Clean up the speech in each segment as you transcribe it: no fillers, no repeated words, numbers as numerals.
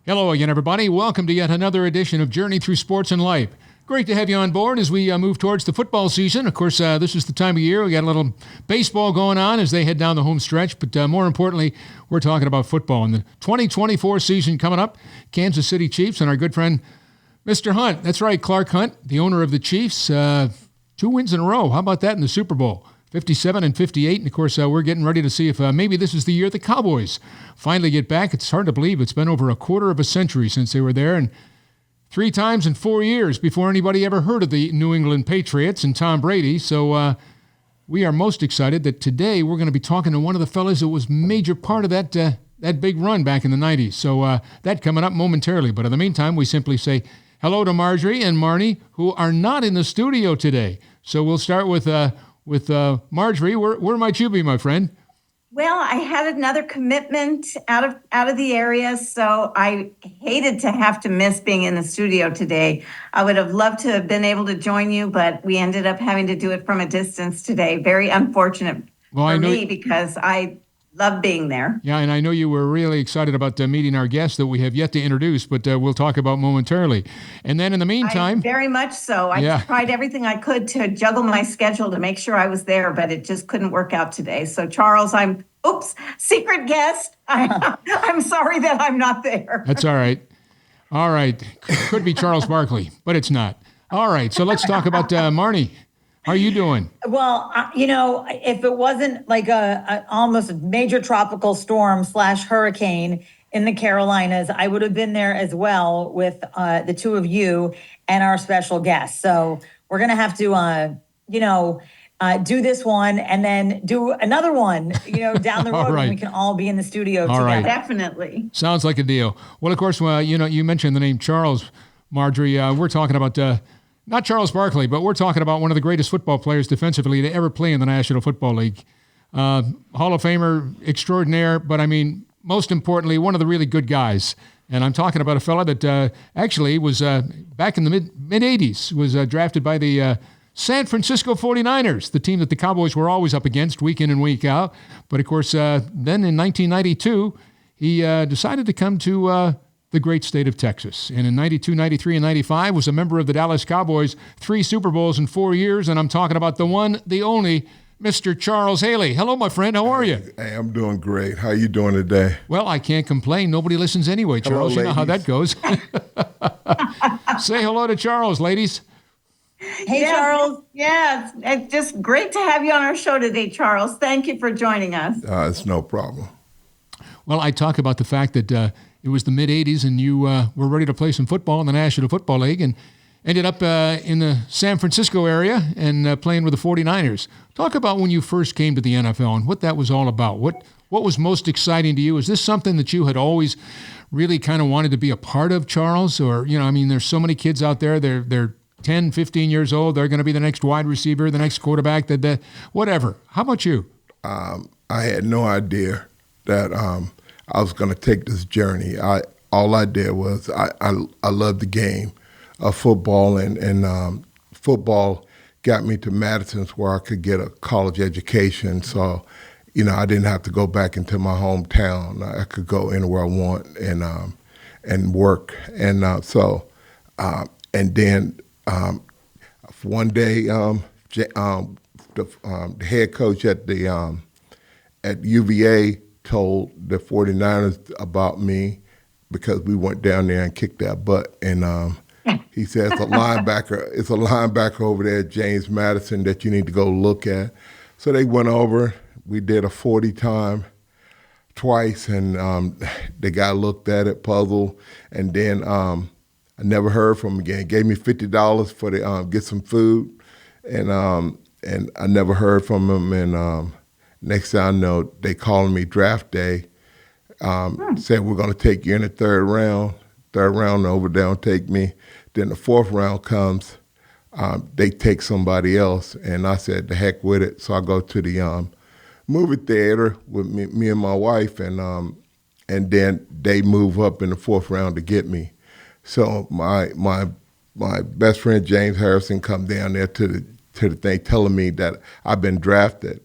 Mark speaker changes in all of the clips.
Speaker 1: Hello again, everybody. Welcome to yet another edition of Journey Through Sports and Life. Great to have you on board as we move towards the football season. Of course, this is the time of year. We got a little baseball going on as they head down the home stretch. But more importantly, we're talking about football. And the 2024 season coming up, Kansas City Chiefs and our good friend, Mr. Hunt. That's right, Clark Hunt, the owner of the Chiefs. 2 wins in a row. How about that in the Super Bowl? 57 and 58. And, of course, we're getting ready to see if maybe this is the year the Cowboys finally get back. It's hard to believe. It's been over a quarter of a century since they were there, and 3 times in 4 years before anybody ever heard of the New England Patriots and Tom Brady. So we are most excited that today we're going to be talking to one of the fellas that was a major part of that big run back in the 90s. So that coming up momentarily. But in the meantime, we simply say hello to Marjorie and Marnie, who are not in the studio today. So we'll start with Marjorie. Where might you be, my friend?
Speaker 2: Well, I had another commitment out of the area, so I hated to have to miss being in the studio today. I would have loved to have been able to join you, but we ended up having to do it from a distance today. Very unfortunate for me because I love being there.
Speaker 1: Yeah, and I know you were really excited about meeting our guest that we have yet to introduce, but we'll talk about momentarily. And then in the meantime...
Speaker 2: Very much so. I tried everything I could to juggle my schedule to make sure I was there, but it just couldn't work out today. So Charles, secret guest. I'm sorry that I'm not there.
Speaker 1: That's all right. All right. Could be Charles Barkley, but it's not. All right, so let's talk about Marnie. How are you doing?
Speaker 3: Well, if it wasn't like a almost major tropical storm / hurricane in the Carolinas, I would have been there as well with the two of you and our special guest. So we're going to have to, do this one and then do another one, down the road
Speaker 1: right.
Speaker 3: when we can all be in the studio
Speaker 1: all
Speaker 3: together.
Speaker 1: Right.
Speaker 2: Definitely.
Speaker 1: Sounds like a deal. Well, of course, you mentioned the name Charles, Marjorie. We're talking about... not Charles Barkley, but we're talking about one of the greatest football players defensively to ever play in the National Football League. Hall of Famer extraordinaire, but most importantly, one of the really good guys. And I'm talking about a fella that actually was back in the mid-'80s, was drafted by the San Francisco 49ers, the team that the Cowboys were always up against week in and week out. But of course, then in 1992, he decided to come to... the great state of Texas. And in 92, 93, and 95 was a member of the Dallas Cowboys, 3 Super Bowls in 4 years. And I'm talking about the one, the only, Mr. Charles Haley. Hello, my friend. How are you?
Speaker 4: Hey, I'm doing great. How you doing today?
Speaker 1: Well, I can't complain. Nobody listens anyway, Charles.
Speaker 4: Hello,
Speaker 1: you know how that goes. Say hello to Charles, ladies.
Speaker 3: Hey, Charles.
Speaker 2: Yeah, it's just great to have you on our show today, Charles. Thank you for joining us.
Speaker 4: It's no problem.
Speaker 1: Well, I talk about the fact that it was the mid-'80s and you were ready to play some football in the National Football League and ended up in the San Francisco area and playing with the 49ers. Talk about when you first came to the NFL and what that was all about. What was most exciting to you? Is this something that you had always really kind of wanted to be a part of, Charles? Or, there's so many kids out there, they're 10, 15 years old. They're going to be the next wide receiver, the next quarterback, whatever. How about you?
Speaker 4: I had no idea that I was going to take this journey. All I did was I loved the game of football, and football got me to Madison's where I could get a college education. So, I didn't have to go back into my hometown. I could go anywhere I want and work. And and then one day the head coach at UVA told the 49ers about me because we went down there and kicked their butt. And he said, it's a linebacker over there, James Madison, that you need to go look at. So they went over. We did a 40 time twice, and the guy looked at it, puzzled, and then I never heard from him again. Gave me $50 for to get some food, and I never heard from him. And next thing I know, they called me draft day, said, we're going to take you in the third round. Third round over, they don't take me. Then the fourth round comes, they take somebody else. And I said, the heck with it. So I go to the movie theater with me and my wife, and then they move up in the fourth round to get me. So my best friend, James Harrison, come down there to the thing telling me that I've been drafted.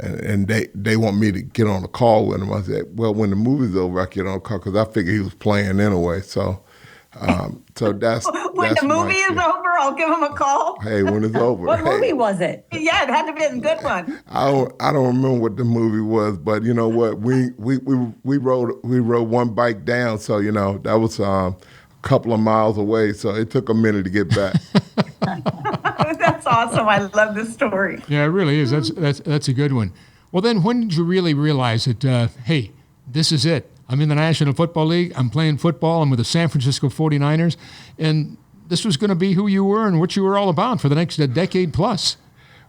Speaker 4: and they want me to get on a call with him. I said, well, when the movie's over, I get on a call because I figured he was playing anyway. So that's
Speaker 2: When the movie is over, I'll give him a call.
Speaker 4: Hey, when it's over.
Speaker 3: What movie was it?
Speaker 2: Yeah, it had to be a good one.
Speaker 4: I don't remember what the movie was, but you know what? We rode one bike down, so you know that was a couple of miles away. So it took a minute to get back.
Speaker 2: That's awesome. I love this story.
Speaker 1: Yeah, it really is. That's a good one. Well, then when did you really realize that, hey, this is it? I'm in the National Football League. I'm playing football. I'm with the San Francisco 49ers. And this was going to be who you were and what you were all about for the next decade plus.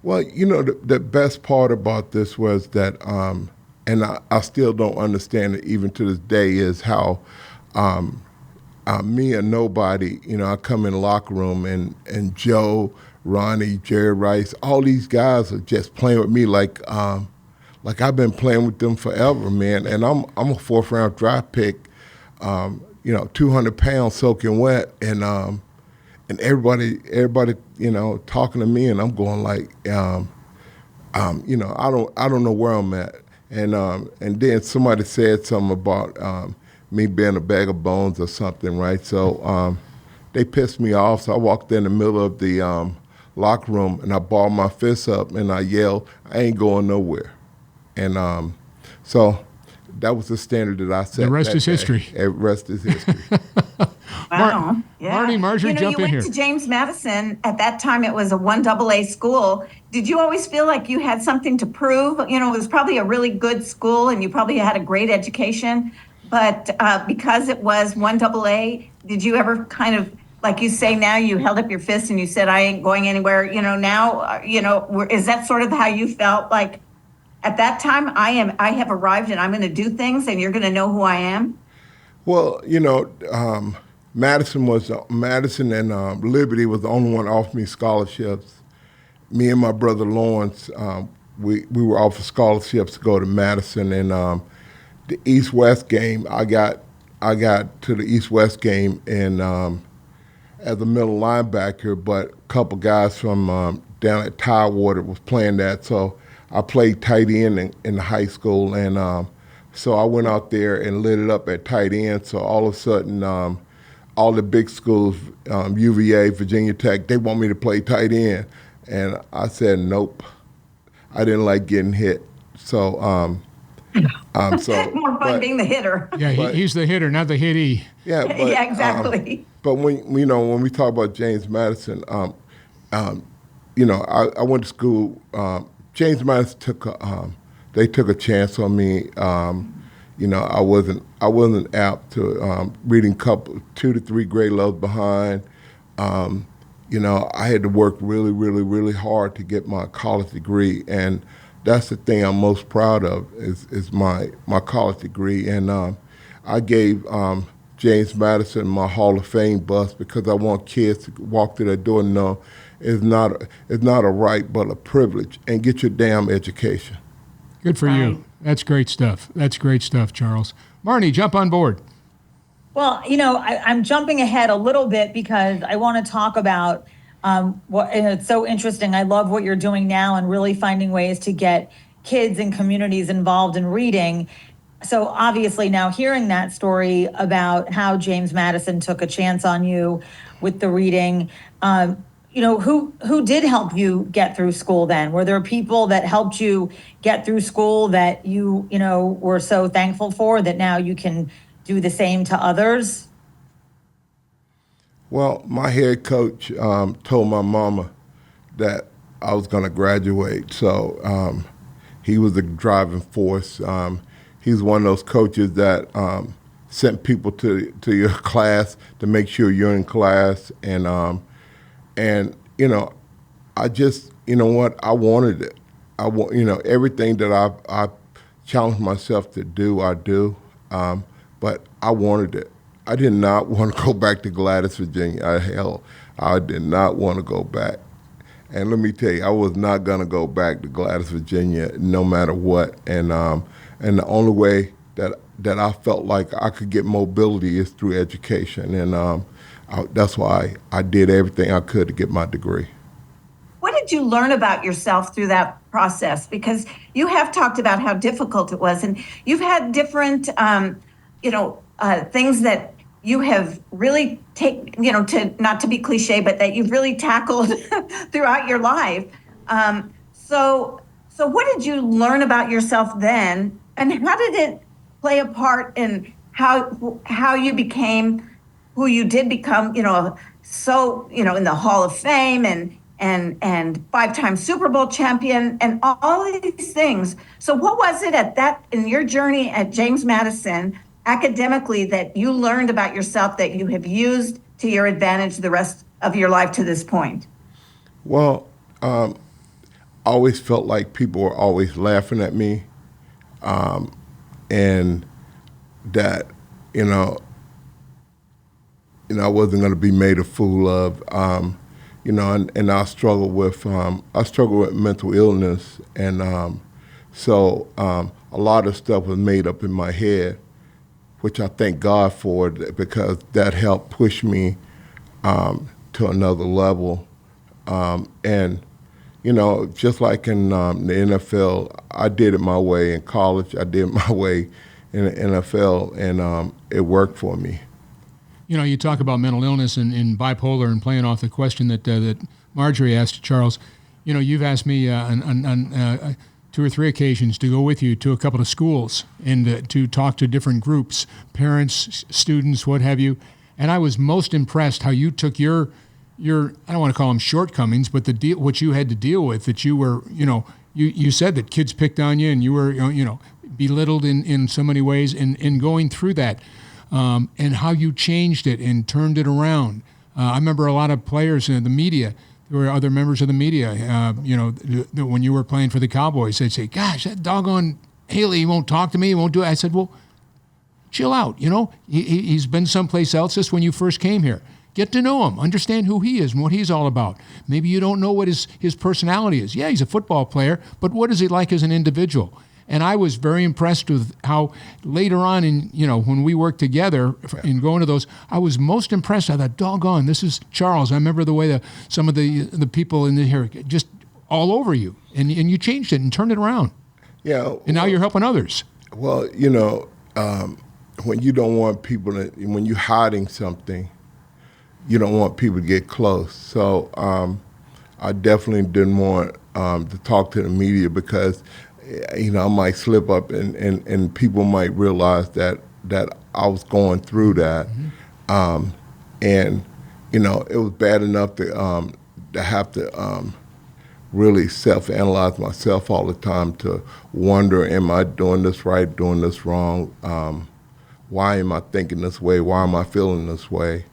Speaker 4: Well, you know, the best part about this was that, and I still don't understand it even to this day, is how me and nobody, you know, I come in the locker room and Joe, Ronnie, Jerry Rice, all these guys are just playing with me like I've been playing with them forever, man. And I'm a 4th round draft pick, you know, 200 pounds soaking wet, and everybody, you know, talking to me, and I'm going like, you know, I don't know where I'm at, and then somebody said something about me being a bag of bones or something, right? So they pissed me off, so I walked in the middle of the locker room and I balled my fists up and I yelled, "I ain't going nowhere." And so that was the standard that I set.
Speaker 1: The rest is history.
Speaker 4: The rest is history.
Speaker 2: Wow. Yeah.
Speaker 1: Marjorie, jump in here.
Speaker 2: You went to James Madison. At that time, it was a 1AA school. Did you always feel like you had something to prove? You know, it was probably a really good school and you probably had a great education. But because it was 1AA, did you ever kind of, like you say now, you held up your fist and you said, "I ain't going anywhere." You know, now, you know, is that sort of how you felt like at that time? I have arrived and I'm going to do things and you're going to know who I am? Well,
Speaker 4: you know, Madison and Liberty was the only one offered me scholarships. Me and my brother Lawrence, we were offered scholarships to go to Madison, and the East-West game, I got to the East-West game and as a middle linebacker, but a couple guys from down at Tidewater was playing that, so I played tight end in high school, and so I went out there and lit it up at tight end. So all of a sudden, all the big schools, UVA, Virginia Tech, they want me to play tight end, and I said nope. I didn't like getting hit, so
Speaker 2: more fun being the hitter.
Speaker 1: Yeah, he's the hitter, not the hittee.
Speaker 4: Yeah, but,
Speaker 2: yeah, exactly.
Speaker 4: But when we talk about James Madison, you know, I went to school. James Madison took a chance on me. You know, I wasn't apt to reading 2 to 3 grade levels behind. You know, I had to work really, really, really hard to get my college degree, and that's the thing I'm most proud of is my college degree. And I gave James Madison my Hall of Fame bus because I want kids to walk through that door and know it's not a right but a privilege, and get your damn education.
Speaker 1: Good for you. That's great stuff. That's great stuff, Charles. Marnie, jump on board.
Speaker 3: Well, you know, I'm jumping ahead a little bit because I want to talk about and it's so interesting. I love what you're doing now and really finding ways to get kids and communities involved in reading. So obviously now hearing that story about how James Madison took a chance on you with the reading, you know, who did help you get through school then? Were there people that helped you get through school that you know, were so thankful for that now you can do the same to others?
Speaker 4: Well, my head coach told my mama that I was going to graduate, so he was the driving force. He's one of those coaches that sent people to your class to make sure you're in class, and you know, I just, you know what, I wanted it. You know, everything that I challenged myself to do, I do, but I wanted it. I did not want to go back to Gladys, Virginia. I did not want to go back. And let me tell you, I was not going to go back to Gladys, Virginia, no matter what. And the only way that I felt like I could get mobility is through education. And that's why I did everything I could to get my degree.
Speaker 2: What did you learn about yourself through that process? Because you have talked about how difficult it was, and you've had different, things that you have really to not to be cliche, but that you've really tackled throughout your life. So what did you learn about yourself then, and how did it play a part in how you became who you did become? In the Hall of Fame and five-time Super Bowl champion and all of these things. So what was it in your journey at James Madison academically that you learned about yourself that you have used to your advantage the rest of your life to this point?
Speaker 4: Well, I always felt like people were always laughing at me, and that, I wasn't going to be made a fool of, and I struggled with mental illness, and so a lot of stuff was made up in my head, which I thank God for, because that helped push me to another level. And, just like in the NFL, I did it my way. In college, I did it my way in the NFL, and it worked for me.
Speaker 1: You talk about mental illness and bipolar, and playing off the question that Marjorie asked Charles. You've asked me on 2 or 3 occasions to go with you to a couple of schools and to talk to different groups, parents, students, what have you. And I was most impressed how you took your I don't want to call them shortcomings, but what you had to deal with, that you were, you said that kids picked on you and you were, belittled in so many ways, and going through that, and how you changed it and turned it around. I remember a lot of players in the media. There were other members of the media, when you were playing for the Cowboys, they'd say, gosh, that doggone Haley, he won't talk to me, he won't do it. I said, well, chill out, he's been someplace else just when you first came here. Get to know him, understand who he is and what he's all about. Maybe you don't know what his personality is. Yeah, he's a football player, but what is he like as an individual? And I was very impressed with how later on when we worked together in going to those, I was most impressed. I thought, doggone, this is Charles. I remember the way some of the people in here just all over you, and you changed it and turned it around.
Speaker 4: Yeah.
Speaker 1: And now you're helping others.
Speaker 4: Well, when you don't want people when you're hiding something, you don't want people to get close. So I definitely didn't want to talk to the media, because I might slip up and people might realize that I was going through that. Mm-hmm. And it was bad enough to have to really self-analyze myself all the time, to wonder, am I doing this right, doing this wrong? Why am I thinking this way? Why am I feeling this way?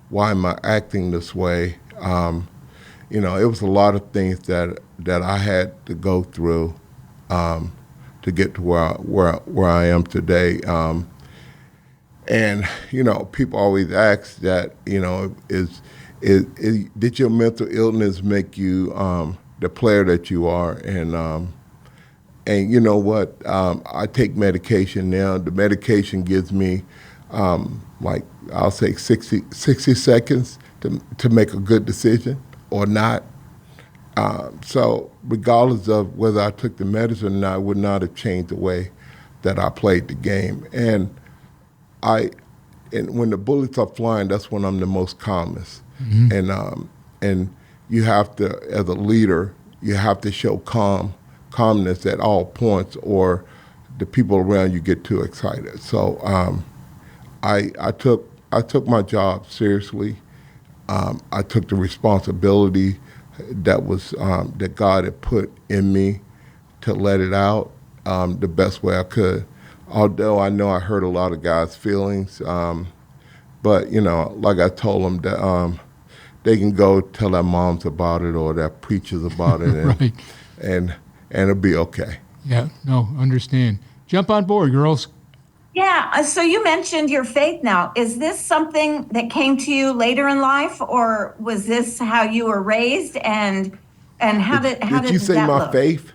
Speaker 4: Why am I acting this way? It was a lot of things that I had to go through to get to where I am today. And people always ask that, did your mental illness make you the player that you are? And you know what? I take medication now. The medication gives me I'll say 60 seconds to make a good decision or not. So regardless of whether I took the medicine or not, I would not have changed the way that I played the game. And when the bullets are flying, that's when I'm the most calmest. Mm-hmm. And you have to, as a leader, you have to show calmness at all points, or the people around you get too excited. So I took my job seriously. I took the responsibility that God had put in me to let it out the best way I could. Although I know I hurt a lot of guys' feelings, but like I told them, that they can go tell their moms about it or their preachers about it, and,
Speaker 1: right.
Speaker 4: and it'll be okay.
Speaker 1: Yeah, no, understand. Jump on board, girls.
Speaker 2: Yeah, so you mentioned your faith now. Is this something that came to you later in life, or was this how you were raised, and how did
Speaker 4: you say
Speaker 2: that
Speaker 4: my
Speaker 2: look?
Speaker 4: faith?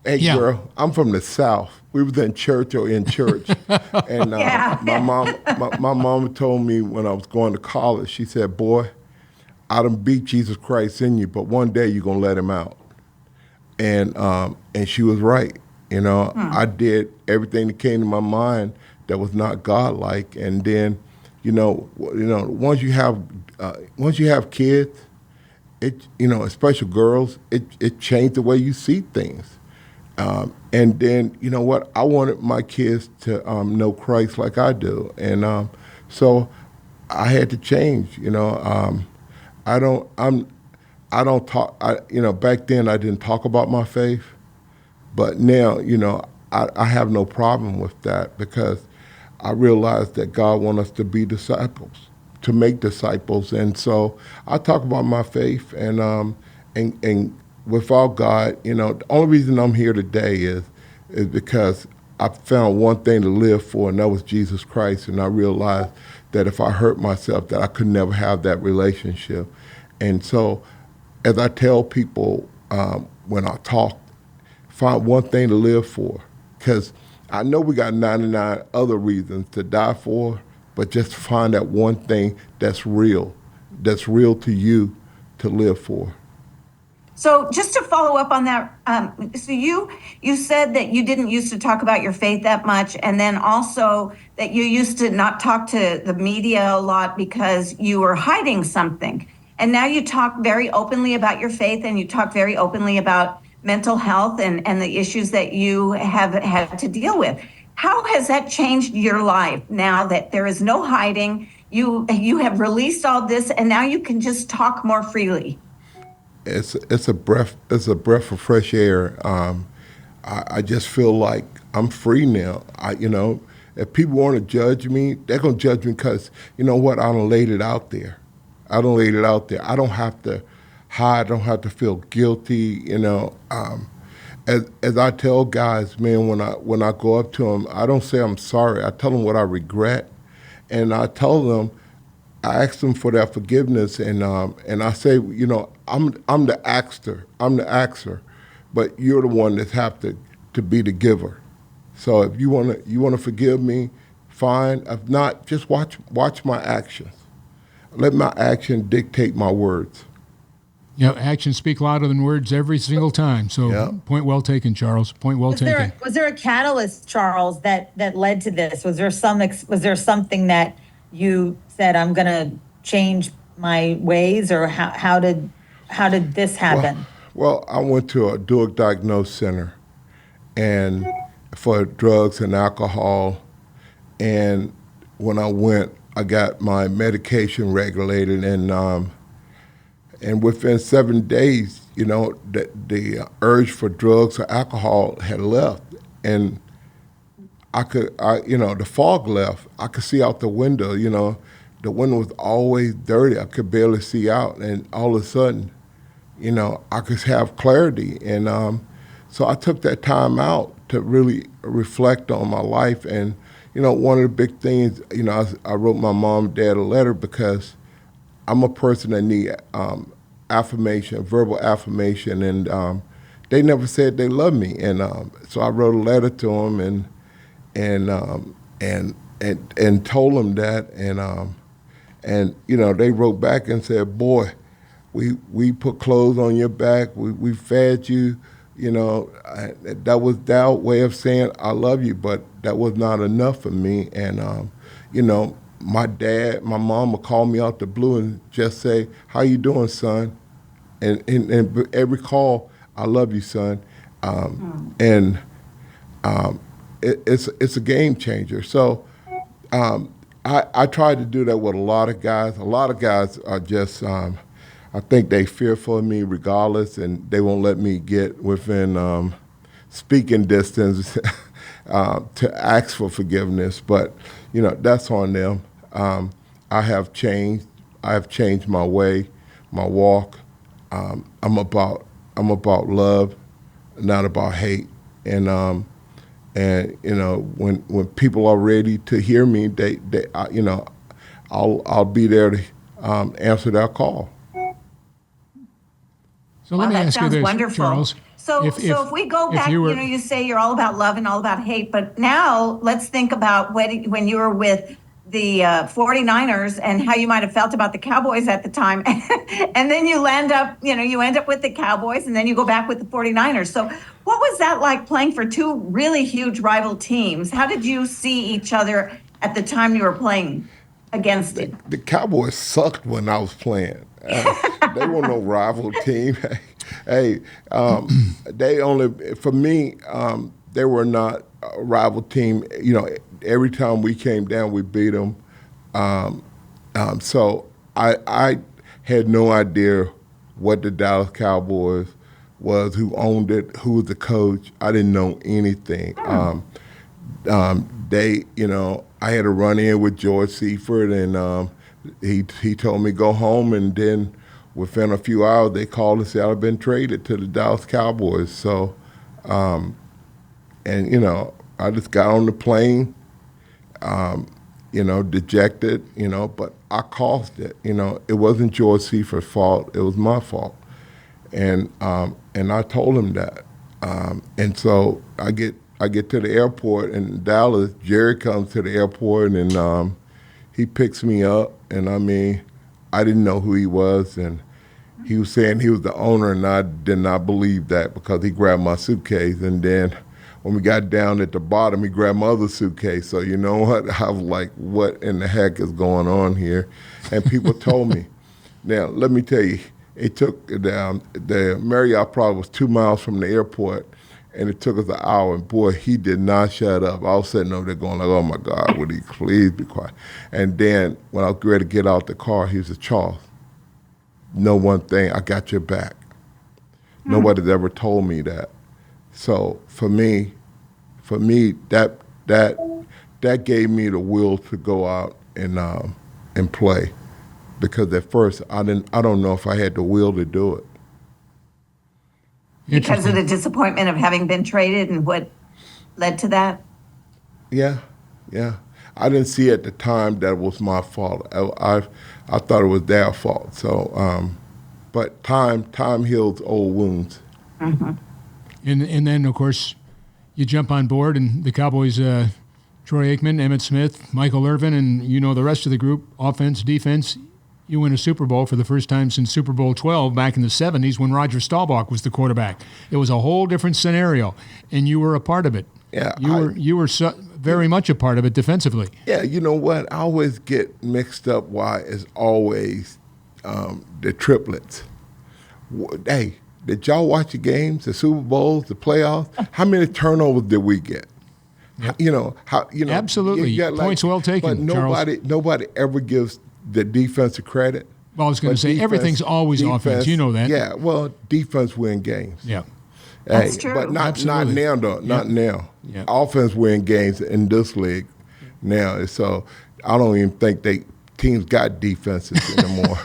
Speaker 4: Hey,
Speaker 1: Yeah.
Speaker 4: Girl, I'm from the South. We was in church, and
Speaker 2: Yeah.
Speaker 4: my mom told me when I was going to college, she said, "Boy, I done beat Jesus Christ in you, but one day you're gonna let him out. And she was right. You know, I did everything that came to my mind that was not godlike. And then, once you have kids, especially girls, it changed the way you see things. And then, you know what? I wanted my kids to know Christ like I do, and so I had to change. I don't talk. Back then I didn't talk about my faith, but now, I have no problem with that because I realize that God wants us to be disciples, to make disciples, and so I talk about my faith, and without God, the only reason I'm here today is because I found one thing to live for, and that was Jesus Christ, and I realized that if I hurt myself, that I could never have that relationship, and so as I tell people when I talk, find one thing to live for, because I know we got 99 other reasons to die for, but just find that one thing that's real to you to live for.
Speaker 2: So just to follow up on that, so you said that you didn't used to talk about your faith that much, and then also that you used to not talk to the media a lot because you were hiding something. And now you talk very openly about your faith, and you talk very openly about mental health and the issues that you have had to deal with. How has that changed your life now that there is no hiding? You have released all this, and now you can just talk more freely.
Speaker 4: It's a breath of fresh air. I just feel like I'm free now. If people want to judge me, they're gonna judge me because I done laid it out there. I don't have to hide. I don't have to feel guilty. As I tell guys, man, when I go up to them, I don't say I'm sorry. I tell them what I regret, and I tell them, I ask them for their forgiveness, and I say, I'm the axer, but you're the one that have to be the giver. So if you wanna forgive me, fine. If not, just watch my actions. Let my action dictate my words.
Speaker 1: Actions speak louder than words every single time. So Point well taken, Charles. Point well taken.
Speaker 3: Was there a catalyst, Charles, that led to this? Was there something that you said, I'm going to change my ways, or how did this happen?
Speaker 4: Well, I went to a dual diagnosis center and for drugs and alcohol, and when I went, I got my medication regulated, and within 7 days, the urge for drugs or alcohol had left, and the fog left. I could see out the window. The window was always dirty. I could barely see out, and all of a sudden, I could have clarity, and so I took that time out to really reflect on my life, and one of the big things, I wrote my mom and dad a letter because I'm a person that need affirmation, verbal affirmation, and they never said they love me, and so I wrote a letter to them and told them that, and they wrote back and said, boy, we put clothes on your back, we fed you, that was their way of saying I love you, but that was not enough for me, and my mom would call me out the blue and just say, how you doing, son? And every call, I love you, son. And it's a game changer. So I try to do that with a lot of guys. A lot of guys are just, I think they fearful of me regardless, and they won't let me get within speaking distance to ask for forgiveness. But, that's on them. I have changed. I have changed my way, my walk. I'm about love, not about hate. And when people are ready to hear me, I'll be there to answer that call.
Speaker 1: So let me ask you this,
Speaker 2: wonderful.
Speaker 1: Charles.
Speaker 2: So if we go back, you say you're all about love and all about hate, but now let's think about when you were with the 49ers and how you might have felt about the Cowboys at the time. And then you end up with the Cowboys and then you go back with the 49ers. So what was that like playing for two really huge rival teams? How did you see each other at the time you were playing against it?
Speaker 4: The Cowboys sucked when I was playing. They were no rival team. Hey, they only, for me, they were not a rival team. You know, every time we came down, we beat them. So I had no idea what the Dallas Cowboys was, who owned it, who was the coach. I didn't know anything. They, you know, I had a run-in with George Seifert, and he told me go home, and then within a few hours, they called and said I'd been traded to the Dallas Cowboys. So, and, you know, I just got on the plane, you know, dejected, you know, but I caused it. You know, it wasn't George Seifert's fault. It was my fault. And I told him that. And so I get to the airport in Dallas. Jerry comes to the airport, and he picks me up. And, I mean, I didn't know who he was, and he was saying he was the owner, and I did not believe that because he grabbed my suitcase. And then when we got down at the bottom, he grabbed my other suitcase. So you know what? I was like, what in the heck is going on here? And people told me. Now, let me tell you, it took the Marriott probably was 2 miles from the airport, and it took us an hour. And boy, he did not shut up. I was sitting over there going like, oh my God, would he please be quiet? And then when I was ready to get out the car, he said, Charles, know one thing, I got your back. Nobody's ever told me that. So for me, that gave me the will to go out and play, because at first I don't know if I had the will to do it.
Speaker 2: Because of the disappointment of having been traded and what led to that?
Speaker 4: Yeah. I didn't see at the time that it was my fault. I thought it was their fault. So, but time heals old wounds.
Speaker 2: Mm-hmm.
Speaker 1: And then, of course, you jump on board, and the Cowboys, Troy Aikman, Emmitt Smith, Michael Irvin, and you know the rest of the group, offense, defense. You win a Super Bowl for the first time since Super Bowl 12 back in the 70s when Roger Staubach was the quarterback. It was a whole different scenario, and you were a part of it.
Speaker 4: Yeah,
Speaker 1: you were very much a part of it defensively.
Speaker 4: Yeah, you know what? I always get mixed up why it's always the triplets. Hey, did y'all watch the games, the Super Bowls, the playoffs? How many turnovers did we get?
Speaker 1: Yep.
Speaker 4: You know how
Speaker 1: absolutely points well taken.
Speaker 4: But nobody ever gives the defensive credit.
Speaker 1: Well, I was going to say everything's always offense. You know that.
Speaker 4: Yeah. Well, defense win games.
Speaker 1: Yeah.
Speaker 2: That's true.
Speaker 4: But not now, though. Not now.
Speaker 1: Yeah.
Speaker 4: Offense win games in this league now. So I don't even think teams got defenses anymore.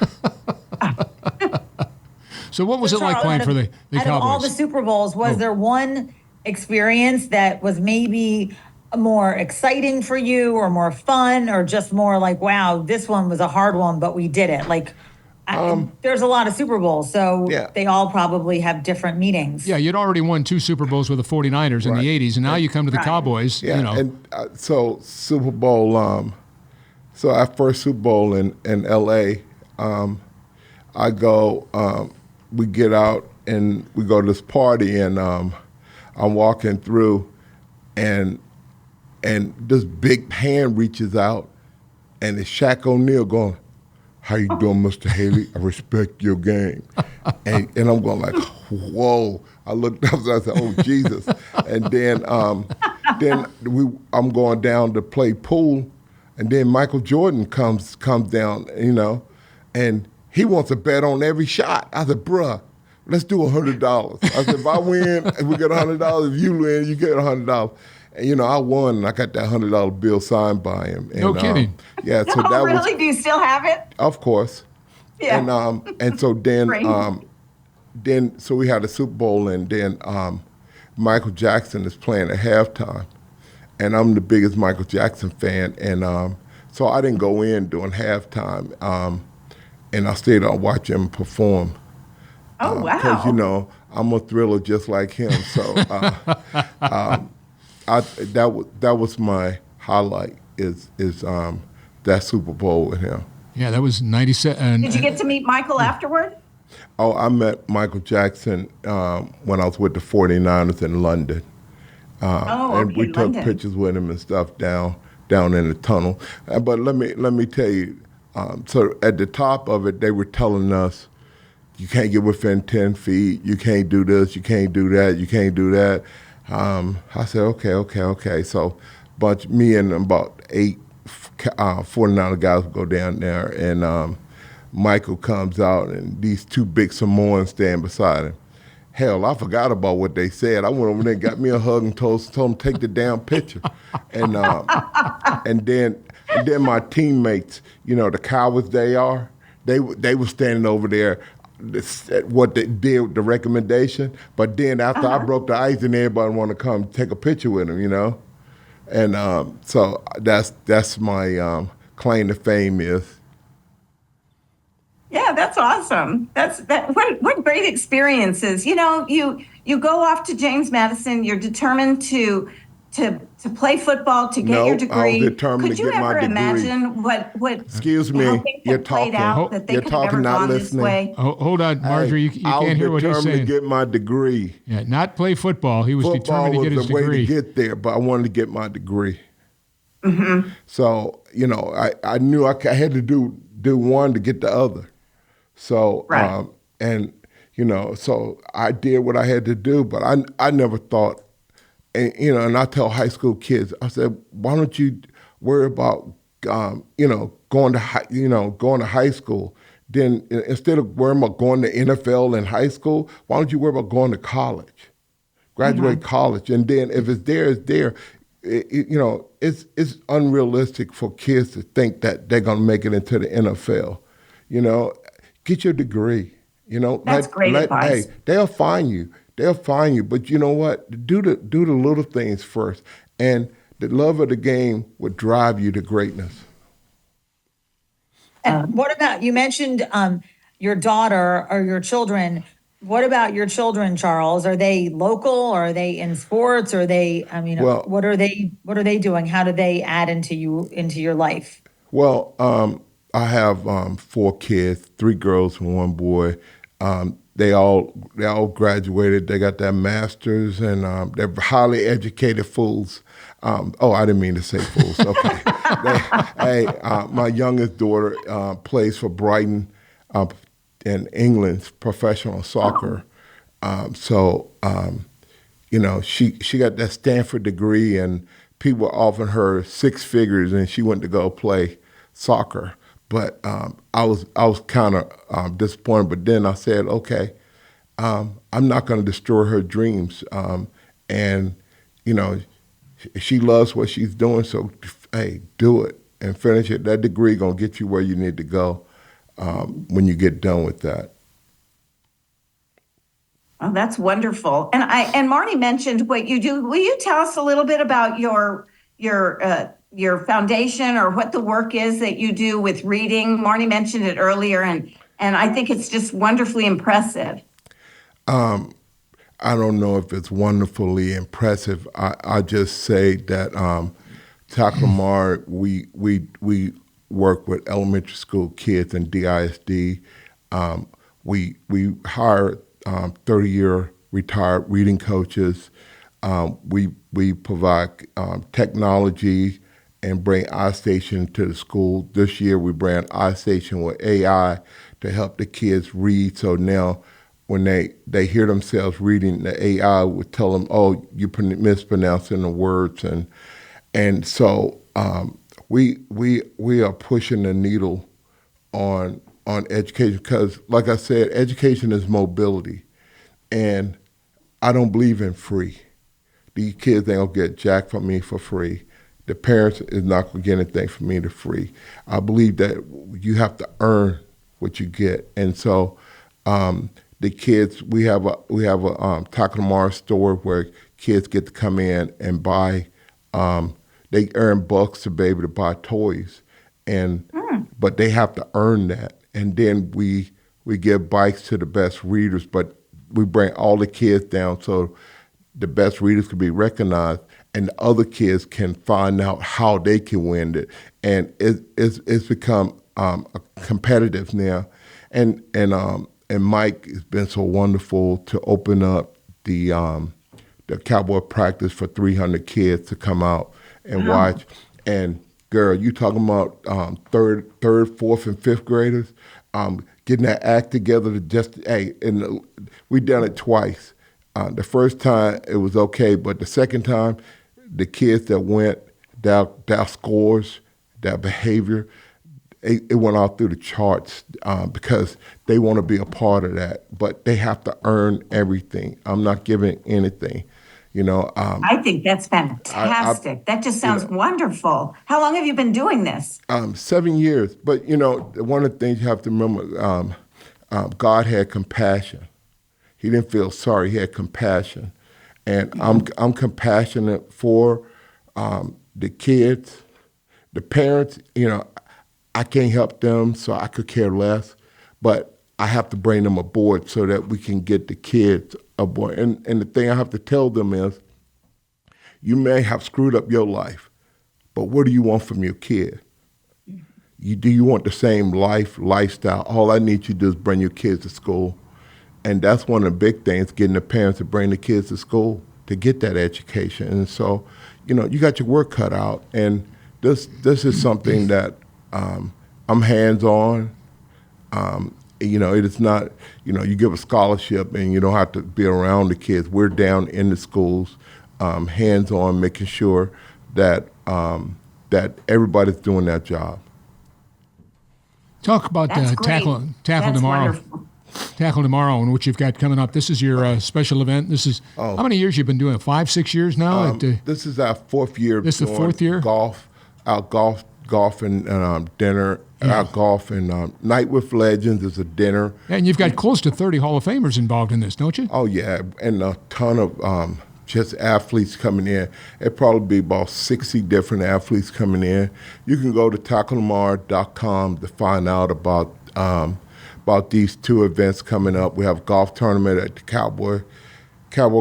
Speaker 1: So what was it like playing for the Cowboys?
Speaker 3: Out of all the Super Bowls, was there one experience that was maybe more exciting for you or more fun or just more like, wow, this one was a hard one, but we did it? Like, there's a lot of Super Bowls, so they all probably have different meanings.
Speaker 1: Yeah, you'd already won 2 Super Bowls with the 49ers in the 80s, and now you come to the Cowboys.
Speaker 4: Yeah,
Speaker 1: you know.
Speaker 4: And so Super Bowl, so our first Super Bowl in L.A., I go, we get out and we go to this party, and I'm walking through, and this big hand reaches out, and it's Shaq O'Neal going, how you doing, Mr. Haley? I respect your game. And I'm going like, whoa. I looked up and I said, oh, Jesus. And then I'm going down to play pool, and then Michael Jordan comes down, you know, and he wants to bet on every shot. I said, bruh, let's do $100. I said, if I win, we get $100. If you win, you get $100. And, you know, I won, and I got that $100 bill signed by him. And,
Speaker 1: no kidding.
Speaker 4: Yeah, so that
Speaker 2: really?
Speaker 4: was.
Speaker 2: Do you still have it?
Speaker 4: Of course.
Speaker 2: Yeah.
Speaker 4: And so then so we had a Super Bowl, and then Michael Jackson is playing at halftime, and I'm the biggest Michael Jackson fan, and so I didn't go in during halftime, and I stayed on watching him perform.
Speaker 2: Oh wow!
Speaker 4: Because you know I'm a thriller just like him, so that was my highlight is that Super Bowl with him.
Speaker 1: Yeah, that was 97.
Speaker 2: Did you get to meet Michael afterward?
Speaker 4: Oh, I met Michael Jackson when I was with the 49ers in London. And we took pictures with him and stuff down in the tunnel. But let me tell you, so at the top of it, they were telling us, you can't get within 10 feet, you can't do this, you can't do that, you can't do that. I said, okay. So me and about 8 49er guys would go down there, and Michael comes out, and these 2 big Samoans stand beside him. Hell, I forgot about what they said. I went over there and got me a hug and told them take the damn picture. And then my teammates, the cowards they are, they were standing over there what they did, the recommendation. But then after I broke the ice, and everybody wanted to come take a picture with him, And so that's my claim to fame is.
Speaker 2: Yeah, that's awesome. What great experiences. You go off to James Madison. You're determined to play football, to get your degree.
Speaker 4: I was determined
Speaker 2: Could
Speaker 4: to
Speaker 2: you
Speaker 4: get my
Speaker 2: ever
Speaker 4: degree.
Speaker 2: imagine what
Speaker 4: Excuse me,
Speaker 2: how things
Speaker 4: you're
Speaker 2: have played
Speaker 4: talking.
Speaker 2: out, that they
Speaker 4: You're
Speaker 2: could have
Speaker 4: talking,
Speaker 2: ever
Speaker 4: not
Speaker 2: gone
Speaker 4: listening.
Speaker 2: this way?
Speaker 1: Hold on, Marjorie, you can't hear what he's
Speaker 4: I was determined
Speaker 1: saying.
Speaker 4: to get my degree.
Speaker 1: Yeah, not play football. He was
Speaker 4: Football
Speaker 1: determined to get his
Speaker 4: was the way
Speaker 1: degree.
Speaker 4: to get there, but I wanted to get my degree.
Speaker 2: Mm-hmm.
Speaker 4: So, I knew I had to do one to get the other. So,
Speaker 2: Right.
Speaker 4: So I did what I had to do, but I never thought, and I tell high school kids, I said, why don't you worry about, going to high school? Then instead of worrying about going to NFL in high school, why don't you worry about going to college? Graduate college, and then if it's there, it's there. It's unrealistic for kids to think that they're going to make it into the NFL. Get your degree.
Speaker 2: That's great advice.
Speaker 4: Hey, they'll find you. But you know what? Do the little things first, and the love of the game would drive you to greatness.
Speaker 3: And what about, you mentioned your daughter or your children. What about your children, Charles? Are they local? Or are they in sports? Or are they, what are they doing? How do they add into your life?
Speaker 4: Well, I have 4 kids, 3 girls and 1 boy. They all graduated. They got their masters, and they're highly educated fools. I didn't mean to say fools. Okay. My youngest daughter plays for Brighton in England's professional soccer. She got that Stanford degree, and people offering her 6 figures, and she went to go play soccer. But I was kind of disappointed. But then I said, okay, I'm not going to destroy her dreams. She loves what she's doing, so hey, do it and finish it. That degree going to get you where you need to go when you get done with that.
Speaker 2: Oh, that's wonderful. And Marnie mentioned what you do. Will you tell us a little bit about your foundation, or what the work is that you do with reading? Marnie mentioned it earlier, and I think it's just wonderfully impressive.
Speaker 4: I don't know if it's wonderfully impressive. I just say that Takamar, we work with elementary school kids and DISD. We hire 30-year retired reading coaches. We provide technology and bring iStation to the school. This year we bring iStation with AI to help the kids read. So now when they hear themselves reading, the AI would tell them, oh, you're mispronouncing the words. And so we are pushing the needle on education, because like I said, education is mobility. And I don't believe in free. These kids ain't gonna get jack from me for free. The parents is not gonna get anything from me for free. I believe that you have to earn what you get. And so the kids, we have a Takamar store where kids get to come in and buy, they earn bucks to be able to buy toys. But they have to earn that. And then we give bikes to the best readers, but we bring all the kids down so the best readers can be recognized. and the other kids can find out how they can win it, and it's become competitive now, and Mike has been so wonderful to open up the cowboy practice for 300 kids to come out and watch. And girl, you talking about third, fourth, and fifth graders getting that act together to just and we done it twice. The first time it was okay, but the second time, the kids that went, their scores, their behavior, it went all through the charts because they want to be a part of that, but they have to earn everything. I'm not giving anything,
Speaker 2: I think that's fantastic. That just sounds wonderful. How long have you been doing this?
Speaker 4: 7 years. But, one of the things you have to remember, God had compassion. He didn't feel sorry. He had compassion. And I'm compassionate for the kids, the parents. I can't help them, so I could care less. But I have to bring them aboard so that we can get the kids aboard. And the thing I have to tell them is, you may have screwed up your life, but what do you want from your kid? Do you want the same lifestyle? All I need you to do is bring your kids to school. And that's one of the big things, getting the parents to bring the kids to school to get that education. And so, you got your work cut out. And this is something that I'm hands-on. It is not, you give a scholarship and you don't have to be around the kids. We're down in the schools, hands-on, making sure that that everybody's doing that job.
Speaker 1: Talk about Tackle Tomorrow.
Speaker 2: Wonderful.
Speaker 1: Tackle Tomorrow, and what you've got coming up. This is your special event. This is how many years you've been doing it? 5, 6 years now.
Speaker 4: This is our 4th year.
Speaker 1: This is the 4th year.
Speaker 4: Golf and dinner.
Speaker 1: Yeah.
Speaker 4: Our golf and Night with Legends is a dinner.
Speaker 1: And you've got close to 30 Hall of Famers involved in this, don't you?
Speaker 4: Oh yeah, and a ton of just athletes coming in. It'd probably be about 60 different athletes coming in. You can go to tackletomorrow.com to find out about these 2 events coming up. We have a golf tournament at the Cowboy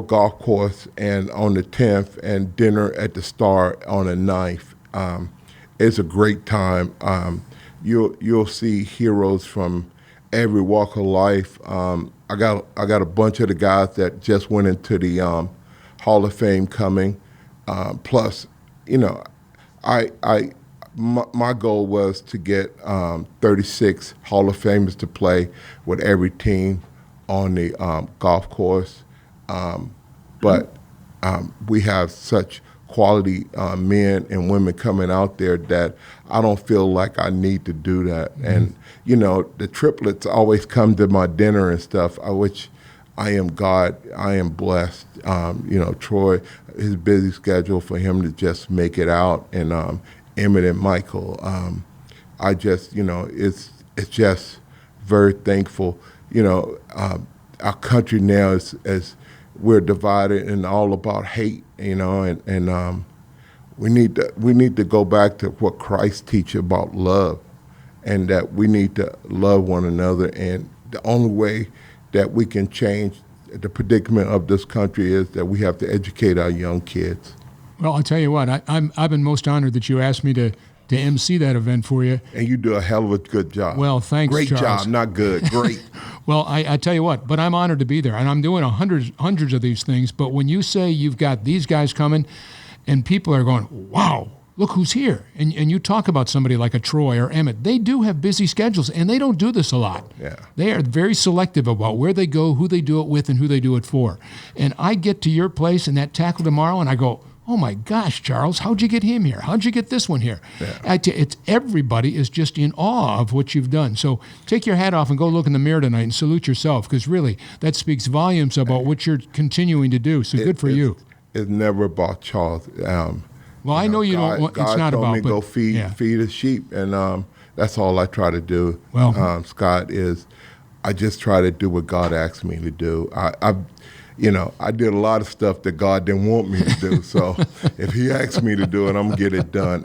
Speaker 4: Golf Course and on the 10th, and dinner at the Star on the 9th. It's a great time. You'll see heroes from every walk of life. I got a bunch of the guys that just went into the Hall of Fame coming. Plus, my goal was to get 36 Hall of Famers to play with every team on the golf course. But we have such quality men and women coming out there that I don't feel like I need to do that. And, the triplets always come to my dinner and stuff, which I am blessed. Troy, his busy schedule for him to just make it out, and Emmett and Michael. I just, it's just very thankful. Our country now is we're divided and all about hate, and we need to go back to what Christ teaches about love, and that we need to love one another. And the only way that we can change the predicament of this country is that we have to educate our young kids.
Speaker 1: Well, I'll tell you what, I've been most honored that you asked me to MC that event for you.
Speaker 4: And you do a hell of a good job.
Speaker 1: Well, thanks,
Speaker 4: Great
Speaker 1: Charles.
Speaker 4: job, not good, great.
Speaker 1: Well, I tell you what, but I'm honored to be there, and I'm doing hundreds of these things. But when you say you've got these guys coming, and people are going, wow, look who's here, and you talk about somebody like a Troy or Emmett, they do have busy schedules, and they don't do this a lot.
Speaker 4: Yeah.
Speaker 1: They are very selective about where they go, who they do it with, and who they do it for. And I get to your place and that Tackle Tomorrow, and I go, oh my gosh, Charles, how'd you get him here? How'd you get this one here? Yeah. It's everybody is just in awe of what you've done. So take your hat off and go look in the mirror tonight and salute yourself, because really that speaks volumes about what you're continuing to do. So good for you.
Speaker 4: It's never about Charles.
Speaker 1: Well, I know you don't. It's
Speaker 4: God
Speaker 1: not
Speaker 4: told
Speaker 1: about.
Speaker 4: me
Speaker 1: But,
Speaker 4: go feed the sheep, and that's all I try to do.
Speaker 1: Well,
Speaker 4: Scott, I just try to do what God asked me to do. I did a lot of stuff that God didn't want me to do. So if He asked me to do it, I'm gonna get it done.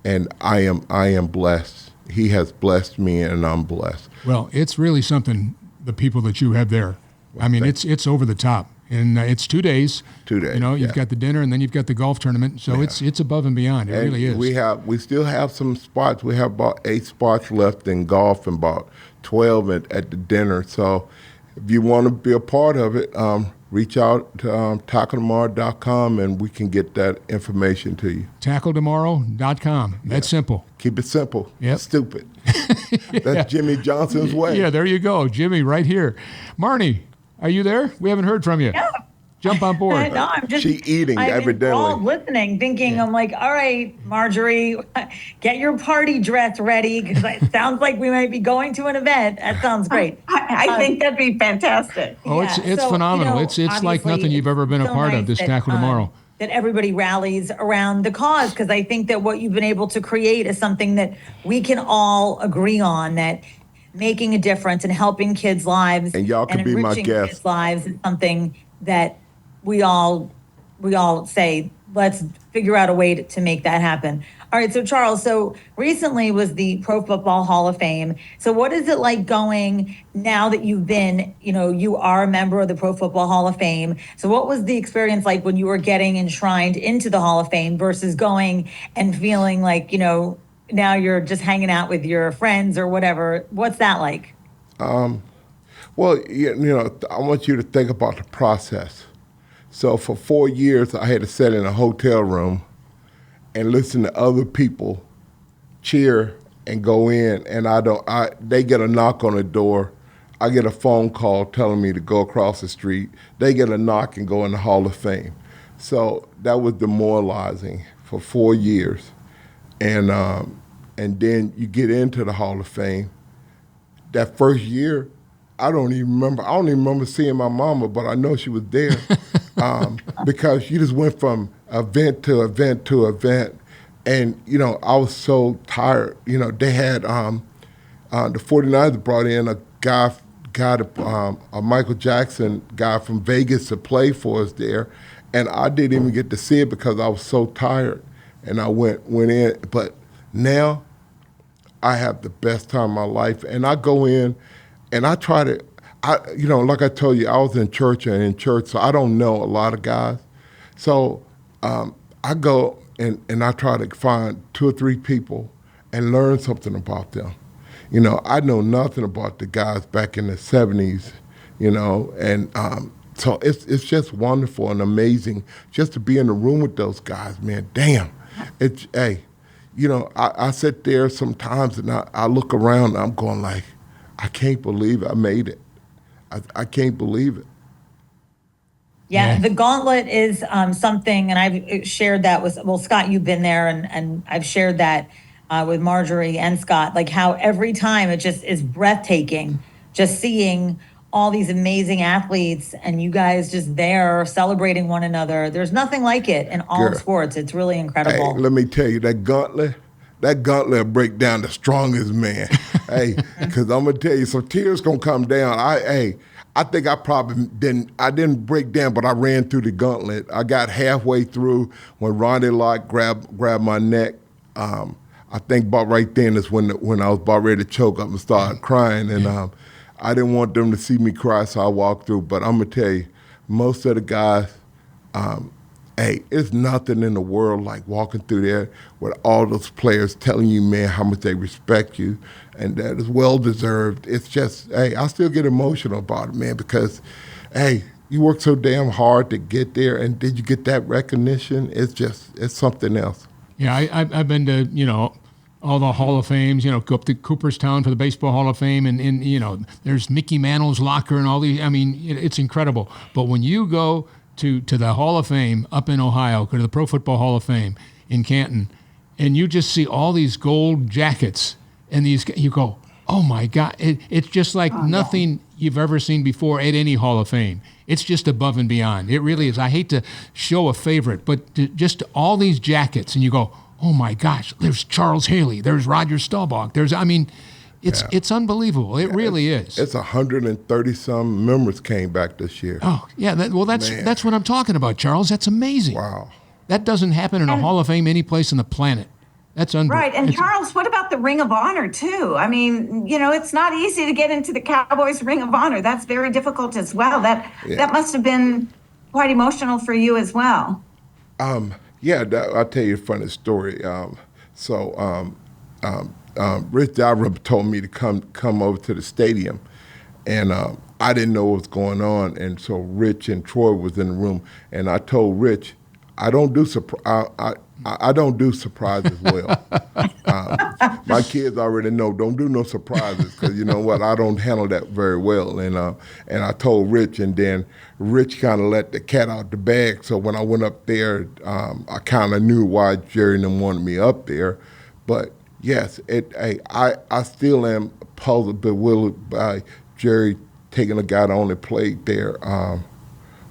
Speaker 4: And I am blessed. He has blessed me, and I'm blessed.
Speaker 1: Well, it's really something. The people that you have there. I mean, it's over the top. And it's 2 days.
Speaker 4: 2 days.
Speaker 1: You know, you've got the dinner and then you've got the golf tournament. So it's above and beyond. It really is.
Speaker 4: We still have some spots. We have about 8 spots left in golf and about 12 at the dinner. So if you want to be a part of it, reach out to tackletomorrow.com and we can get that information to you.
Speaker 1: Tackletomorrow.com. That's simple.
Speaker 4: Keep it simple.
Speaker 1: Yep.
Speaker 4: Stupid. That's Jimmy Johnson's way.
Speaker 1: Yeah, there you go. Jimmy, right here. Marnie, are you there? We haven't heard from you.
Speaker 3: Yeah.
Speaker 1: Jump on board.
Speaker 3: No, I'm just.
Speaker 4: She eating evidently.
Speaker 3: I'm listening, thinking. I'm like, all right, Marjorie, get your party dress ready because it sounds like we might be going to an event. That sounds great.
Speaker 2: I think that'd be fantastic.
Speaker 1: Oh,
Speaker 3: Yeah,
Speaker 1: it's
Speaker 3: so,
Speaker 1: phenomenal.
Speaker 3: you know,
Speaker 1: it's like
Speaker 3: obviously,
Speaker 1: nothing you've ever been a
Speaker 3: so
Speaker 1: part of,
Speaker 3: nice
Speaker 1: this Tackle Tomorrow.
Speaker 3: That everybody rallies around the cause, because I think that what you've been able to create is something that we can all agree on, that making a difference and helping kids' lives
Speaker 4: And y'all can be my
Speaker 3: enriching
Speaker 4: guest.
Speaker 3: kids' lives is something that we all say, let's figure out a way to make that happen. All right, so Charles, so recently was the Pro Football Hall of Fame. So what is it like going now that you've been, you are a member of the Pro Football Hall of Fame? So what was the experience like when you were getting enshrined into the Hall of Fame versus going and feeling like, now you're just hanging out with your friends or whatever? What's that like?
Speaker 4: Well, I want you to think about the process. So for 4 years, I had to sit in a hotel room and listen to other people cheer and go in, and they get a knock on the door. I get a phone call telling me to go across the street. They get a knock and go in the Hall of Fame. So that was demoralizing for 4 years. And then you get into the Hall of Fame. That first year, I don't even remember seeing my mama, but I know she was there because you just went from event to event to event. And, I was so tired. They had the 49ers brought in a a Michael Jackson guy from Vegas to play for us there. And I didn't even get to see it because I was so tired. And I went in. But now I have the best time of my life. And I go in and I try to, like I told you, I was in church, so I don't know a lot of guys. So I go and I try to find 2 or 3 people and learn something about them. I know nothing about the guys back in the 70s, and so it's just wonderful and amazing just to be in the room with those guys, man. Damn. I sit there sometimes and I look around and I'm going like, I can't believe I made it. I can't believe it.
Speaker 3: Yeah, the gauntlet is something, and I've shared that with, Scott, you've been there, and I've shared that with Marjorie and Scott, like how every time it just is breathtaking, just seeing all these amazing athletes and you guys just there celebrating one another. There's nothing like it in all
Speaker 4: Girl.
Speaker 3: sports. It's really incredible.
Speaker 4: Hey, let me tell you, that gauntlet will break down the strongest man. Hey, because I'm going to tell you, some tears going to come down. I think I probably didn't break down, but I ran through the gauntlet. I got halfway through when Ronnie Lott grabbed my neck. I think about right then is when I was about ready to choke up and start crying. And I didn't want them to see me cry, so I walked through. But I'm going to tell you, most of the guys, it's nothing in the world like walking through there with all those players telling you, man, how much they respect you, and that is well-deserved. It's just, I still get emotional about it, man, because, you worked so damn hard to get there, and did you get that recognition? It's something else.
Speaker 1: Yeah, I've been to, all the Hall of Fames, go up to Cooperstown for the Baseball Hall of Fame, and there's Mickey Mantle's locker and all these. I mean, it's incredible. But when you go to the Hall of Fame up in Ohio, go to the Pro Football Hall of Fame in Canton, and you just see all these gold jackets, and you go, oh my God, it's just like nothing you've ever seen before at any Hall of Fame. It's just above and beyond. It really is. I hate to show a favorite, but just all these jackets, and you go, oh my gosh, there's Charles Haley, there's Roger Staubach, it's unbelievable. It really is.
Speaker 4: It's 130-some members came back this year.
Speaker 1: Oh, yeah. That's what I'm talking about, Charles. That's amazing.
Speaker 4: Wow.
Speaker 1: That doesn't happen in a Hall of Fame any place on the planet. That's
Speaker 2: Right. And Charles, what about the Ring of Honor too? I mean, it's not easy to get into the Cowboys Ring of Honor. That's very difficult as well. That must have been quite emotional for you as well.
Speaker 4: Yeah, I'll tell you a funny story. Rich Dalrymple told me to come over to the stadium, and I didn't know what was going on, and so Rich and Troy was in the room, and I told Rich, I don't do surprises well. My kids already know, don't do no surprises, because you know what, I don't handle that very well. And I told Rich, and then Rich kind of let the cat out the bag. So when I went up there, I kind of knew why Jerry and them wanted me up there. But yes, I still am puzzled, bewildered by Jerry taking a guy that only played there,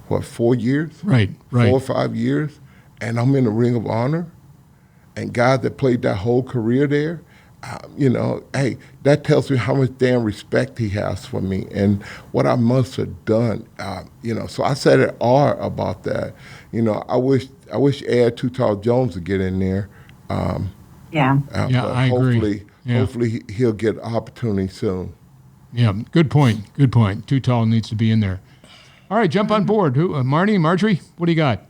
Speaker 4: 4 years?
Speaker 1: Right.
Speaker 4: 4 or 5 years, and I'm in the Ring of Honor, and guys that played that whole career there, that tells me how much damn respect he has for me and what I must have done. So I said at R about that. I wish Ed Too Tall Jones would get in there.
Speaker 1: I
Speaker 4: agree.
Speaker 1: Yeah.
Speaker 4: Hopefully he'll get an opportunity soon.
Speaker 1: Yeah, good point. Too Tall needs to be in there. All right, jump on board. Marnie, Marjorie, what do you got?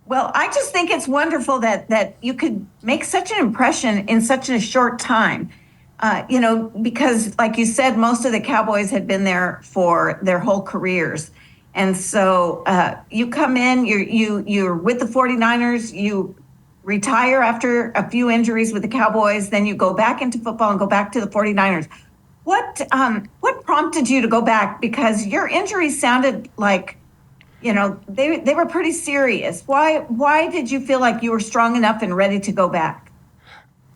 Speaker 2: Well, I just think it's wonderful that you could make such an impression in such a short time. Because like you said, most of the Cowboys had been there for their whole careers. And so you come in, you're with the 49ers, you retire after a few injuries with the Cowboys, then you go back into football and go back to the 49ers. What prompted you to go back? Because your injuries sounded like, they were pretty serious. Why did you feel like you were strong enough and ready to go back?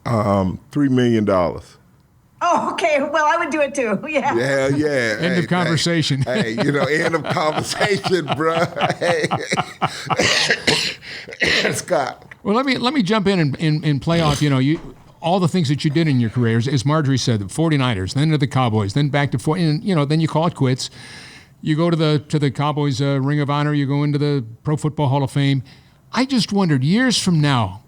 Speaker 4: $3 million.
Speaker 2: Oh, okay. Well, I would do it too. Yeah.
Speaker 4: Yeah.
Speaker 1: End of conversation.
Speaker 4: End of conversation, bro. Hey, Scott.
Speaker 1: Well, let me jump in and play off. All the things that you did in your career, as Marjorie said, the 49ers, then to the Cowboys, then back to then you call it quits. You go to the Cowboys Ring of Honor. You go into the Pro Football Hall of Fame. I just wondered, years from now,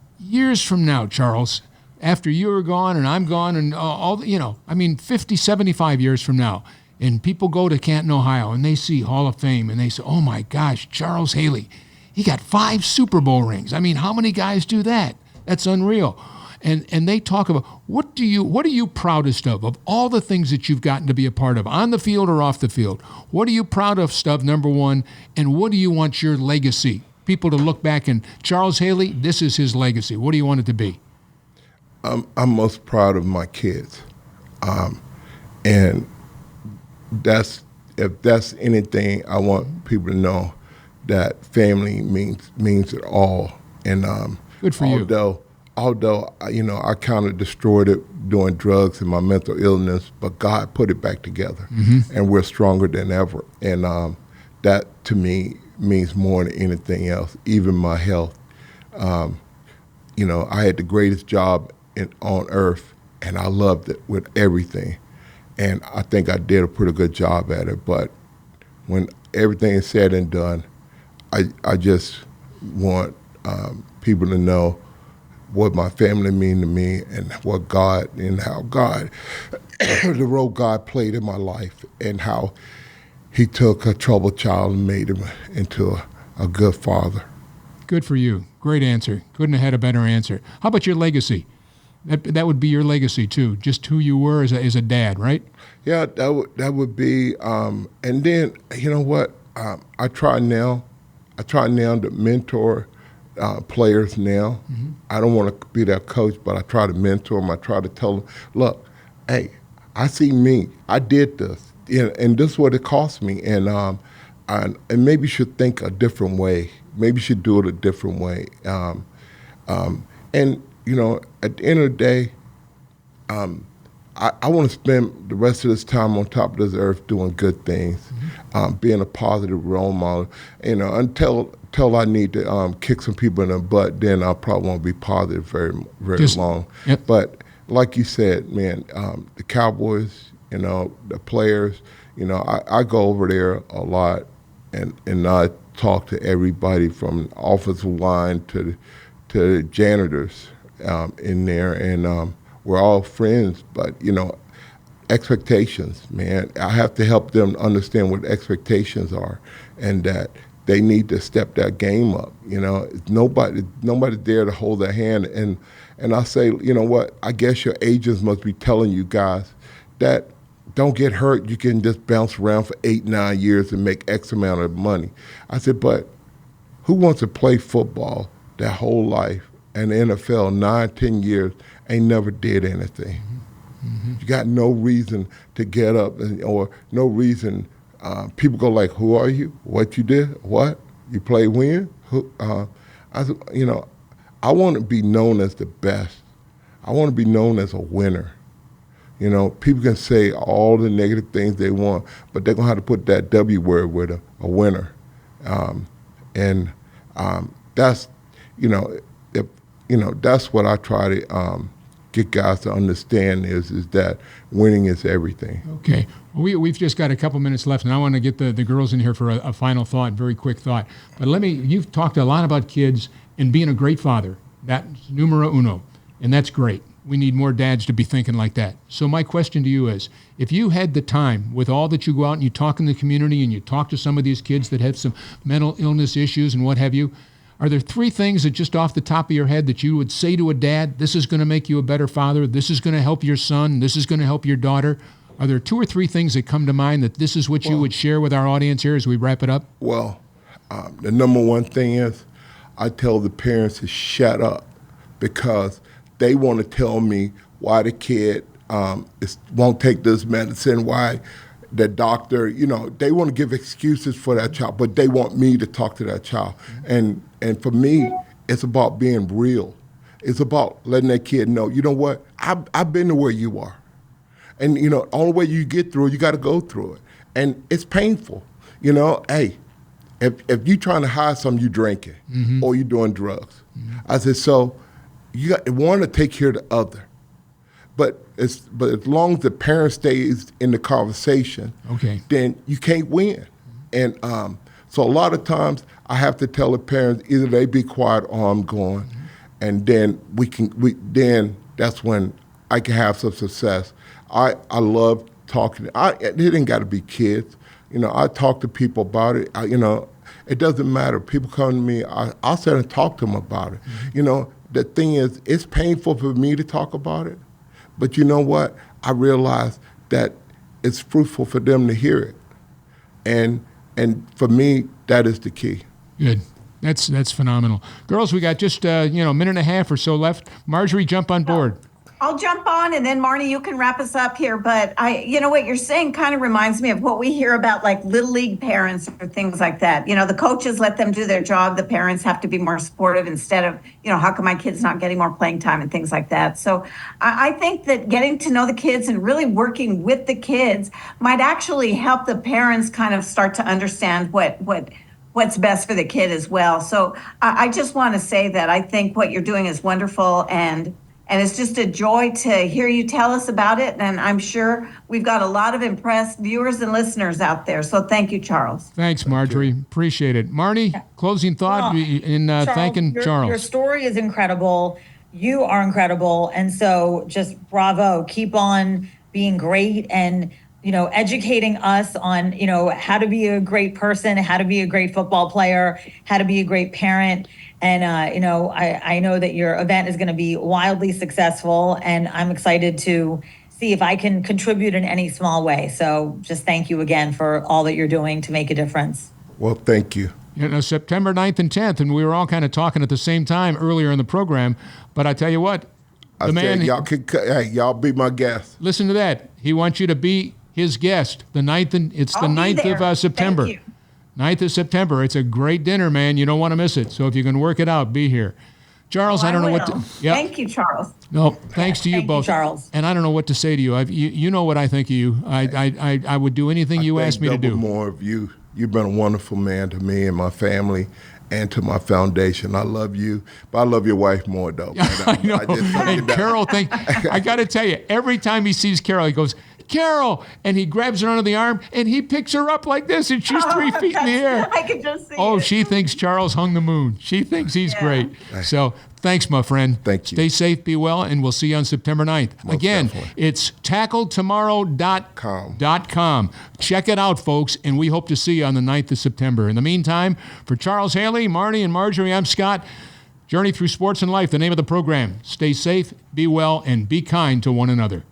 Speaker 1: Charles, after you are gone and I'm gone and 50, 75 years from now, and people go to Canton, Ohio, and they see Hall of Fame, and they say, oh my gosh, Charles Haley, he got 5 Super Bowl rings. I mean, how many guys do that? That's unreal. And they talk about, what are you proudest of all the things that you've gotten to be a part of, on the field or off the field? What are you proud of, number one, and what do you want your legacy? People to look back and, Charles Haley, this is his legacy. What do you want it to be?
Speaker 4: I'm most proud of my kids. And if that's anything, I want people to know that family means it all. And
Speaker 1: good for you.
Speaker 4: Although I kind of destroyed it doing drugs and my mental illness, but God put it back together, and we're stronger than ever. And that to me means more than anything else, even my health. I had the greatest job on earth, and I loved it with everything. And I think I did a pretty good job at it. But when everything is said and done, I just want people to know what my family mean to me, and what God, and how God, the role God played in my life, and how he took a troubled child and made him into a good father.
Speaker 1: Good for you. Great answer. Couldn't have had a better answer. How about your legacy? That would be your legacy too, just who you were as a dad, right?
Speaker 4: Yeah, that would be. And then you know what? I try now to mentor players now. I don't want to be their coach, but I try to mentor them. I try to tell them, look, hey, I see me. I did this, and this is what it cost me. And maybe you should think a different way. Maybe you should do it a different way. And at the end of the day, I want to spend the rest of this time on top of this earth doing good things, being a positive role model. Until I need to kick some people in the butt, then I probably won't be positive very long.
Speaker 1: Yep.
Speaker 4: But like you said, man, the Cowboys, the players, I go over there a lot, and I talk to everybody from offensive line to janitors. in there, and we're all friends. But expectations, man. I have to help them understand what expectations are, and that they need to step that game up. Nobody's there to hold their hand. And I say, what? I guess your agents must be telling you guys that don't get hurt. You can just bounce around for 8-9 years and make X amount of money. I said, but who wants to play football their whole life and the NFL 9-10 years ain't never did anything? Mm-hmm. You got no reason to get up or no reason. People go like, who are you? What you did? What? You play when? I said, I want to be known as the best. I want to be known as a winner. People can say all the negative things they want, but they're going to have to put that W word with a winner. That's, that's what I try to get guys to understand is that winning is everything.
Speaker 1: Okay. We've just got a couple minutes left, and I want to get the girls in here for a final thought, very quick thought. But you've talked a lot about kids and being a great father. That's numero uno, and that's great. We need more dads to be thinking like that. So my question to you is, if you had the time, with all that you go out and you talk in the community and you talk to some of these kids that have some mental illness issues and what have you, are there 3 things that just off the top of your head that you would say to a dad, this is going to make you a better father, this is going to help your son, this is going to help your daughter? Are there 2 or 3 things that come to mind that this is what you would share with our audience here as we wrap it up?
Speaker 4: Well, the number one thing is I tell the parents to shut up because they want to tell me why the kid won't take this medicine, why the doctor, they want to give excuses for that child, but they want me to talk to that child. And for me, it's about being real. It's about letting that kid know, you know what, I've been to where you are. And, the only way you get through it, you got to go through it. And it's painful. Hey, if you're trying to hide something, you drinking or you're doing drugs. I said, so you got one to take care of the other. But as long as the parent stays in the conversation, then you can't win. And so a lot of times I have to tell the parents either they be quiet or I'm going, and then then that's when I can have some success. I love talking. It didn't got to be kids. I talk to people about it. It doesn't matter. People come to me, I'll sit and talk to them about it. The thing is, it's painful for me to talk about it. But you know what? I realize that it's fruitful for them to hear it. And for me, that is the key.
Speaker 1: Good. That's phenomenal. Girls, we got just a minute and a half or so left. Marjorie, jump on board.
Speaker 2: I'll jump on, and then Marnie, you can wrap us up here. But what you're saying kind of reminds me of what we hear about like little league parents or things like that. The coaches let them do their job. The parents have to be more supportive instead of, how come my kid's not getting more playing time and things like that. So I think that getting to know the kids and really working with the kids might actually help the parents kind of start to understand what's best for the kid as well. So I just want to say that I think what you're doing is wonderful, and it's just a joy to hear you tell us about it. And I'm sure we've got a lot of impressed viewers and listeners out there. So thank you, Charles.
Speaker 1: Thanks, Marjorie. Appreciate it. Marnie, closing thought in thanking Charles.
Speaker 3: Your story is incredible. You are incredible. And so just bravo. Keep on being great and, educating us on, how to be a great person, how to be a great football player, how to be a great parent. And, I know that your event is going to be wildly successful, and I'm excited to see if I can contribute in any small way. So just thank you again for all that you're doing to make a difference.
Speaker 4: Well, thank you.
Speaker 1: September 9th and 10th, and we were all kind of talking at the same time earlier in the program. But I tell you what,
Speaker 4: y'all be my guest.
Speaker 1: Listen to that. He wants you to be his guest. The 9th, it's the 9th of September.
Speaker 2: Thank you.
Speaker 1: 9th of September. It's a great dinner, man. You don't want to miss it. So if you can work it out, be here. Charles, I don't know what to... Yep.
Speaker 2: Thank you, Charles.
Speaker 1: No, thanks to you both.
Speaker 3: Charles.
Speaker 1: And I don't know what to say to you. You know what I think of you. I would do anything you asked me to do.
Speaker 4: More of you. You've been a wonderful man to me and my family and to my foundation. I love you, but I love your wife more, though.
Speaker 1: I know. And Carol, I got to tell you, every time he sees Carol, he goes, Carol. And he grabs her under the arm, and he picks her up like this, and she's 3 feet in the air.
Speaker 2: I could just see
Speaker 1: Oh,
Speaker 2: it.
Speaker 1: she thinks Charles hung the moon. She thinks he's great. So thanks, my friend.
Speaker 4: Thank you.
Speaker 1: Stay safe, be well, and we'll see you on September 9th. Again,
Speaker 4: definitely.
Speaker 1: it's tackletomorrow.com. Check it out, folks, and we hope to see you on the 9th of September. In the meantime, for Charles Haley, Marnie, and Marjorie, I'm Scott. Journey Through Sports and Life, the name of the program. Stay safe, be well, and be kind to one another.